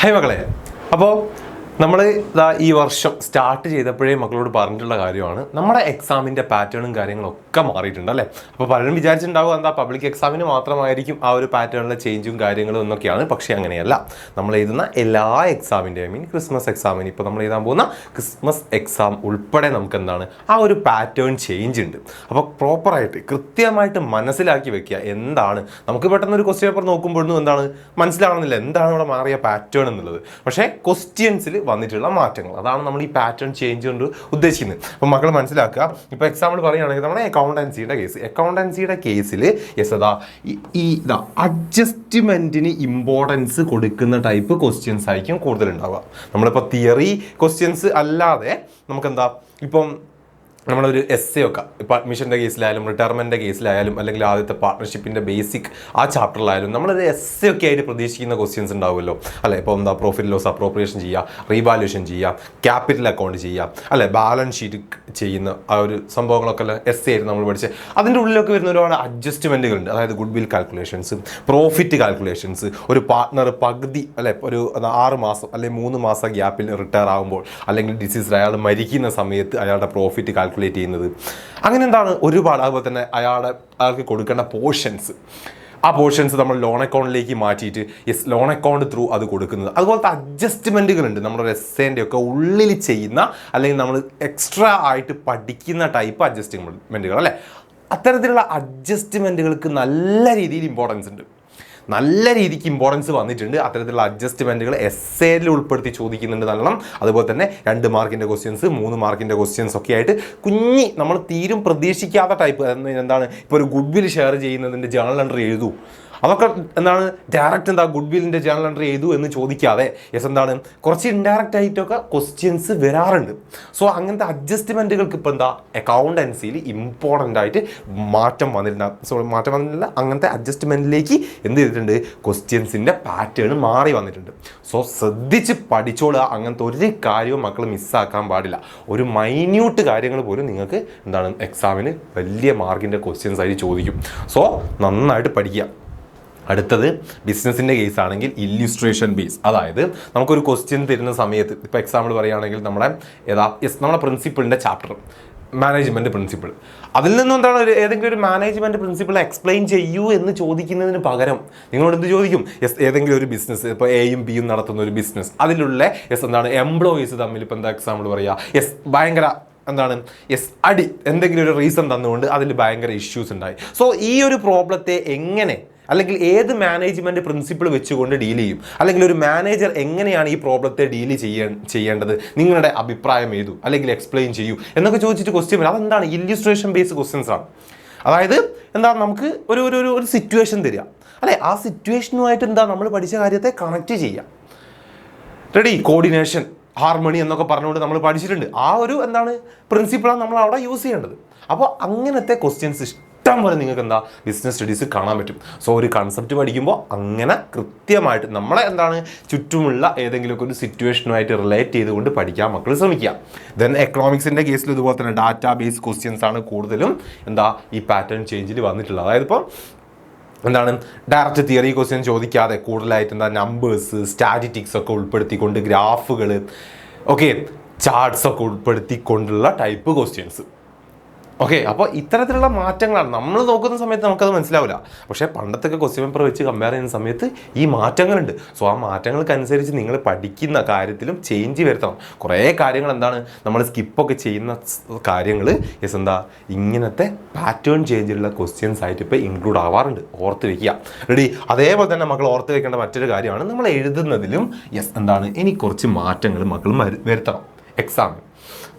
Hi മക്കളെ, അപ്പോൾ നമ്മൾ ഈ വർഷം സ്റ്റാർട്ട് ചെയ്തപ്പോഴേ മക്കളോട് പറഞ്ഞിട്ടുള്ള കാര്യമാണ് നമ്മുടെ എക്സാമിൻ്റെ പാറ്റേണും കാര്യങ്ങളൊക്കെ മാറിയിട്ടുണ്ട് അല്ലേ. അപ്പോൾ പലരും വിചാരിച്ചിട്ടുണ്ടാവും എന്താ പബ്ലിക് എക്സാമിന് മാത്രമായിരിക്കും ആ ഒരു പാറ്റേണിലെ ചേഞ്ചും കാര്യങ്ങളും എന്നൊക്കെയാണ്. പക്ഷേ അങ്ങനെയല്ല. നമ്മൾ എഴുതുന്ന എല്ലാ എക്സാമിൻ്റെയും ക്രിസ്മസ് എക്സാമിന് ഇപ്പോൾ നമ്മൾ എഴുതാൻ പോകുന്ന ക്രിസ്മസ് എക്സാം ഉൾപ്പെടെ നമുക്ക് എന്താണ് ആ ഒരു പാറ്റേൺ ചേഞ്ച് ഉണ്ട്. അപ്പോൾ പ്രോപ്പറായിട്ട് കൃത്യമായിട്ട് മനസ്സിലാക്കി വെക്കുക. എന്താണ് നമുക്ക് പെട്ടെന്ന് ഒരു ക്വസ്റ്റ്യൻ പേപ്പർ നോക്കുമ്പോഴൊന്നും എന്താണ് മനസ്സിലാവുന്നില്ല എന്താണ് ഇവിടെ മാറിയ പാറ്റേൺ എന്നുള്ളത്. പക്ഷേ ക്വസ്റ്റ്യൻസിൽ വന്നിട്ടുള്ള മാറ്റങ്ങൾ, അതാണ് നമ്മൾ ഈ പാറ്റേൺ ചേഞ്ച് കൊണ്ട് ഉദ്ദേശിക്കുന്നത്. അപ്പോൾ മക്കൾ മനസ്സിലാക്കുക. ഇപ്പോൾ എക്സാമ്പിൾ പറയുകയാണെങ്കിൽ നമ്മുടെ അക്കൗണ്ടൻസിയുടെ കേസിൽ അഡ്ജസ്റ്റ്മെൻറ്റിന് ഇമ്പോർട്ടൻസ് കൊടുക്കുന്ന ടൈപ്പ് ക്വസ്റ്റ്യൻസ് ആയിരിക്കും കൂടുതലുണ്ടാവുക. നമ്മളിപ്പോൾ തിയറി ക്വസ്റ്റ്യൻസ് അല്ലാതെ നമുക്കെന്താ ഇപ്പം നമ്മളൊരു എസ് ഒക്കെ ഇപ്പോൾ അഡ്മിഷൻ്റെ കേസിലായാലും റിട്ടയർമെൻറ്റിൻ്റെ കേസിലായാലും അല്ലെങ്കിൽ ആദ്യത്തെ പാർട്ട്ണർഷിപ്പിൻ്റെ ബേസിക് ആ ചാപ്റ്ററിലായാലും നമ്മളൊരു എസ് ഒക്കെ ആയിട്ട് പ്രതീക്ഷിക്കുന്ന ക്വസ്റ്റ്യൻസ് ഉണ്ടാവുമല്ലോ അല്ലേ. ഇപ്പോൾ എന്താ പ്രോഫിറ്റ് ലോസ് അപ്രോപ്രിയേഷൻ ചെയ്യുക, റീവാല്യൂഷൻ ചെയ്യുക, ക്യാപിറ്റൽ അക്കൗണ്ട് ചെയ്യുക അല്ലേ, ബാലൻസ് ഷീറ്റ് ചെയ്യുന്ന ആ ഒരു സംഭവങ്ങളൊക്കെ അല്ലേ എസ് ആയിട്ട് നമ്മൾ പഠിച്ച്. അതിൻ്റെ ഉള്ളിലൊക്കെ വരുന്ന ഒരുപാട് അഡ്ജസ്റ്റ്മെൻറ്റുകളുണ്ട്. അതായത് good will calculations, profit calculations, ഒരു പാർട്ട്ണർ പകുതി അല്ലെ ഒരു 6 മാസം അല്ലെങ്കിൽ 3 മാസം ഗ്യാപ്പിൽ റിട്ടയർ ആകുമ്പോൾ അല്ലെങ്കിൽ ഡിസീസ് അയാൾ മരിക്കുന്ന സമയത്ത് അയാളുടെ പ്രോഫിറ്റ് കാൽക്കുലേറ്റ് ചെയ്യുന്നത്, അങ്ങനെ എന്താണ് ഒരുപാട്. അതുപോലെ തന്നെ അയാൾക്ക് കൊടുക്കേണ്ട പോർഷൻസ്, ആ പോർഷൻസ് നമ്മൾ ലോൺ അക്കൗണ്ടിലേക്ക് മാറ്റിയിട്ട് ലോൺ അക്കൗണ്ട് ത്രൂ അത് കൊടുക്കുന്നത്. അതുപോലത്തെ അഡ്ജസ്റ്റ്മെൻറ്റുകളുണ്ട് നമ്മുടെ എസ്സേൻ്റെ ഒക്കെ ഉള്ളിൽ ചെയ്യുന്ന അല്ലെങ്കിൽ നമ്മൾ എക്സ്ട്രാ ആയിട്ട് പഠിക്കുന്ന ടൈപ്പ് അഡ്ജസ്റ്റ്മെൻറ്റുകൾ അല്ലേ. അത്തരത്തിലുള്ള അഡ്ജസ്റ്റ്മെൻറ്റുകൾക്ക് നല്ല രീതിയിൽ ഇമ്പോർട്ടൻസ് ഉണ്ട്, നല്ല രീതിക്ക് ഇമ്പോർട്ടൻസ് വന്നിട്ടുണ്ട്. അത്തരത്തിലുള്ള അഡ്ജസ്റ്റ്മെൻറ്റുകൾ എസ്സേയിൽ ഉൾപ്പെടുത്തി ചോദിക്കുന്നുണ്ട് നല്ലോണം. അതുപോലെ തന്നെ 2 മാർക്കിൻ്റെ ക്വസ്റ്റ്യൻസ്, 3 മാർക്കിൻ്റെ ക്വസ്റ്റ്യൻസ് ഒക്കെ ആയിട്ട് നമ്മൾ തീരും പ്രതീക്ഷിക്കാത്ത ടൈപ്പ്. എന്താണ് ഇപ്പോൾ ഒരു ഗുഡ് വിൽ ഷെയർ ചെയ്യുന്നതിൻ്റെ ജേണൽ എൻട്രി എഴുതൂ, അതൊക്കെ എന്താണ് ഡയറക്റ്റ് എന്താ ഗുഡ് വില്ലിൻ്റെ ജേണൽ എൻട്രി ചെയ്തു എന്ന് ചോദിക്കാതെ എന്താണ് കുറച്ച് ഇൻഡയറക്റ്റ് ആയിട്ടൊക്കെ ക്വസ്റ്റ്യൻസ് വരാറുണ്ട്. സോ അങ്ങനത്തെ അഡ്ജസ്റ്റ്മെൻറ്റുകൾക്ക് ഇപ്പോൾ എന്താ അക്കൗണ്ടൻസിയിൽ ഇമ്പോർട്ടൻ്റ് ആയിട്ട് മാറ്റം വന്നിട്ടില്ല. അങ്ങനത്തെ അഡ്ജസ്റ്റ്മെൻറ്റിലേക്ക് എന്ത് ചെയ്തിട്ടുണ്ട്, ക്വസ്റ്റ്യൻസിൻ്റെ പാറ്റേൺ മാറി വന്നിട്ടുണ്ട്. സോ ശ്രദ്ധിച്ച് പഠിച്ചോളുക. അങ്ങനത്തെ ഒരു കാര്യവും മക്കൾ മിസ്സാക്കാൻ പാടില്ല. ഒരു മൈന്യൂട്ട് കാര്യങ്ങൾ പോലും നിങ്ങൾക്ക് എന്താണ് എക്സാമിന് വലിയ മാർക്കിൻ്റെ ക്വസ്റ്റ്യൻസ് ആയിട്ട് ചോദിക്കും. സോ നന്നായിട്ട് പഠിക്കുക. അടുത്തത് ബിസിനസ്സിൻ്റെ കേസ് ആണെങ്കിൽ ഇല്ലുസ്ട്രേഷൻ ബേസ്. അതായത് നമുക്കൊരു ക്വസ്റ്റ്യൻ തരുന്ന സമയത്ത് ഇപ്പോൾ എക്സാമ്പിൾ പറയുകയാണെങ്കിൽ നമ്മുടെ പ്രിൻസിപ്പിളിൻ്റെ ചാപ്റ്റർ മാനേജ്മെൻറ്റ് പ്രിൻസിപ്പിൾ, അതിൽ നിന്നും എന്താണ് ഏതെങ്കിലും ഒരു മാനേജ്മെൻറ്റ് പ്രിൻസിപ്പിൾ എക്സ്പ്ലെയിൻ ചെയ്യൂ എന്ന് ചോദിക്കുന്നതിന് പകരം നിങ്ങളോട് എന്ത് ചോദിക്കും, ഏതെങ്കിലും ഒരു ബിസിനസ് ഇപ്പോൾ എയും ബിയും നടത്തുന്ന ഒരു ബിസിനസ്, അതിലുള്ള എന്താണ് എംപ്ലോയീസ് തമ്മിൽ ഇപ്പോൾ എന്താ എക്സാമ്പിൾ പറയുക ഭയങ്കര എന്താണ് എന്തെങ്കിലും ഒരു റീസൺ തന്നുകൊണ്ട് അതിൽ ഭയങ്കര ഇഷ്യൂസ് ഉണ്ടായി. സോ ഈ ഒരു പ്രോബ്ലത്തെ എങ്ങനെ അല്ലെങ്കിൽ ഏത് മാനേജ്മെൻറ്റ് പ്രിൻസിപ്പിൾ വെച്ചുകൊണ്ട് ഡീൽ ചെയ്യും, അല്ലെങ്കിൽ ഒരു മാനേജർ എങ്ങനെയാണ് ഈ പ്രോബ്ലത്തെ ഡീൽ ചെയ്യേണ്ടത്, നിങ്ങളുടെ അഭിപ്രായം ഏതു അല്ലെങ്കിൽ എക്സ്പ്ലെയിൻ ചെയ്യൂ എന്നൊക്കെ ചോദിച്ചിട്ട് ക്വസ്റ്റ്യൻ വരും. അതെന്താണ് ഇല്ലുസ്ട്രേഷൻ ബേസ്ഡ് ക്വസ്റ്റ്യൻസ് ആണ്. അതായത് എന്താ നമുക്ക് ഒരു സിറ്റുവേഷൻ തരിക അല്ലേ, ആ സിറ്റുവേഷനുമായിട്ട് എന്താ നമ്മൾ പഠിച്ച കാര്യത്തെ കണക്ട് ചെയ്യുക. റെഡി, കോർഡിനേഷൻ, ഹാർമണി എന്നൊക്കെ പറഞ്ഞുകൊണ്ട് നമ്മൾ പഠിച്ചിട്ടുണ്ട്. ആ ഒരു എന്താണ് പ്രിൻസിപ്പിളാണ് നമ്മൾ അവിടെ യൂസ് ചെയ്യേണ്ടത്. അപ്പോൾ അങ്ങനത്തെ ക്വസ്റ്റ്യൻസ് ഇഷ്ടം പോലെ നിങ്ങൾക്ക് എന്താ ബിസിനസ് സ്റ്റഡീസ് കാണാൻ പറ്റും. സോ ഒരു കൺസെപ്റ്റ് പഠിക്കുമ്പോൾ അങ്ങനെ കൃത്യമായിട്ട് നമ്മളെ എന്താണ് ചുറ്റുമുള്ള ഏതെങ്കിലുമൊക്കെ ഒരു സിറ്റുവേഷനുമായിട്ട് റിലേറ്റ് ചെയ്തുകൊണ്ട് പഠിക്കാൻ മക്കൾ ശ്രമിക്കുക. ദെൻ എക്കണോമിക്സിൻ്റെ കേസിൽ ഇതുപോലെ തന്നെ ഡാറ്റാ ബേസ് ക്വസ്റ്റ്യൻസ് ആണ് കൂടുതലും ഈ പാറ്റേൺ ചേഞ്ചിൽ വന്നിട്ടുള്ളത്. അതായത് ഇപ്പോൾ എന്താണ് ഡയറക്റ്റ് തിയറി ക്വസ്റ്റ്യൻ ചോദിക്കാതെ കൂടുതലായിട്ട് നമ്പേഴ്സ്, സ്റ്റാറ്റിറ്റിക്സ് ഒക്കെ ഉൾപ്പെടുത്തിക്കൊണ്ട് ഗ്രാഫുകൾ ചാർട്ട്സ് ഒക്കെ ഉൾപ്പെടുത്തിക്കൊണ്ടുള്ള ടൈപ്പ് ക്വസ്റ്റ്യൻസ്. അപ്പോൾ ഇത്തരത്തിലുള്ള മാറ്റങ്ങളാണ് നമ്മൾ നോക്കുന്ന സമയത്ത് നമുക്കത് മനസ്സിലാവില്ല. പക്ഷേ പണ്ടത്തൊക്കെ ക്വസ്റ്റ്യൻ പേപ്പർ വെച്ച് കമ്പയർ ചെയ്യുന്ന സമയത്ത് ഈ മാറ്റങ്ങളുണ്ട്. സോ ആ മാറ്റങ്ങൾക്കനുസരിച്ച് നിങ്ങൾ പഠിക്കുന്ന കാര്യത്തിലും ചേഞ്ച് വരുത്തണം. കുറേ കാര്യങ്ങൾ എന്താണ് നമ്മൾ സ്കിപ്പൊക്കെ ചെയ്യുന്ന കാര്യങ്ങൾ ഇങ്ങനത്തെ പാറ്റേൺ ചേഞ്ചിലുള്ള ക്വസ്റ്റ്യൻസ് ആയിട്ട് ഇപ്പോൾ ഇൻക്ലൂഡ് ആവാറുണ്ട്. ഓർത്ത് വയ്ക്കുക. റെഡി. അതേപോലെ തന്നെ മക്കൾ ഓർത്ത് വെക്കേണ്ട മറ്റൊരു കാര്യമാണ് നമ്മൾ എഴുതുന്നതിലും ഇനി കുറച്ച് മാറ്റങ്ങൾ മക്കൾ വരുത്തണം. എക്സാമിന്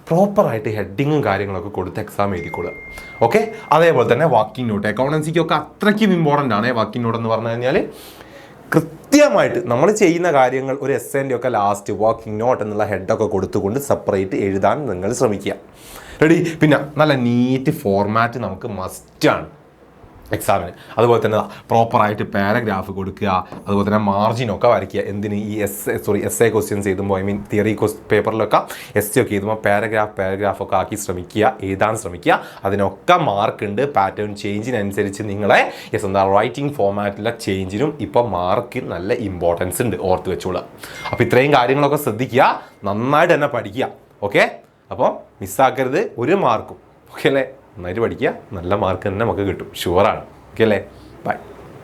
പ്രോപ്പറായിട്ട് ഹെഡിങ്ങും കാര്യങ്ങളൊക്കെ കൊടുത്ത് എക്സാം എഴുതിക്കൊള്ളുക. അതേപോലെ തന്നെ വാക്കിംഗ് നോട്ട്, അക്കൗണ്ടൻസിക്കൊക്കെ അത്രയ്ക്കും ഇമ്പോർട്ടൻ്റ് ആണ് വാക്കിംഗ് നോട്ട് എന്ന് പറഞ്ഞു കഴിഞ്ഞാൽ. കൃത്യമായിട്ട് നമ്മൾ ചെയ്യുന്ന കാര്യങ്ങൾ ഒരു എസ്സേൻ്റെ ഒക്കെ ലാസ്റ്റ് വാക്കിംഗ് നോട്ട് എന്നുള്ള ഹെഡൊക്കെ കൊടുത്തുകൊണ്ട് സെപ്പറേറ്റ് എഴുതാൻ നിങ്ങൾ ശ്രമിക്കുക. റെഡി. പിന്നെ നല്ല നീറ്റ് ഫോർമാറ്റ് നമുക്ക് മസ്റ്റാണ്. എക്സാമിന്. അതുപോലെ തന്നെ പ്രോപ്പറായിട്ട് പാരഗ്രാഫ് കൊടുക്കുക, അതുപോലെ തന്നെ മാർജിനൊക്കെ വരയ്ക്കുക. എന്തിന് ഈ എസ് എ ക്വസ്റ്റ്യൻസ് എഴുതുമ്പോൾ, ഐ മീൻ തിയറി പേപ്പറിലൊക്കെ എസ് ഒക്കെ എഴുതുമ്പോൾ പാരഗ്രാഫൊക്കെ ആക്കി ശ്രമിക്കുക, എഴുതാൻ ശ്രമിക്കുക. അതിനൊക്കെ മാർക്കുണ്ട്. പാറ്റേൺ ചേഞ്ചിനനുസരിച്ച് നിങ്ങളെ എന്താ റൈറ്റിംഗ് ഫോമാറ്റിലെ ചേഞ്ചിനും ഇപ്പോൾ മാർക്ക് നല്ല ഇമ്പോർട്ടൻസ് ഉണ്ട്, ഓർത്ത് വെച്ചോളുക. അപ്പോൾ ഇത്രയും കാര്യങ്ങളൊക്കെ ശ്രദ്ധിക്കുക, നന്നായിട്ട് തന്നെ പഠിക്കുക. ഓക്കെ, അപ്പോൾ മിസ്സാക്കരുത് ഒരു മാർക്കും. ഓക്കെ അല്ലേ? നന്നായിട്ട് പഠിക്കുക, നല്ല മാർക്ക് തന്നെ നമുക്ക് കിട്ടും, ഷുവറാണ്. ഓക്കെ അല്ലേ? ബൈ.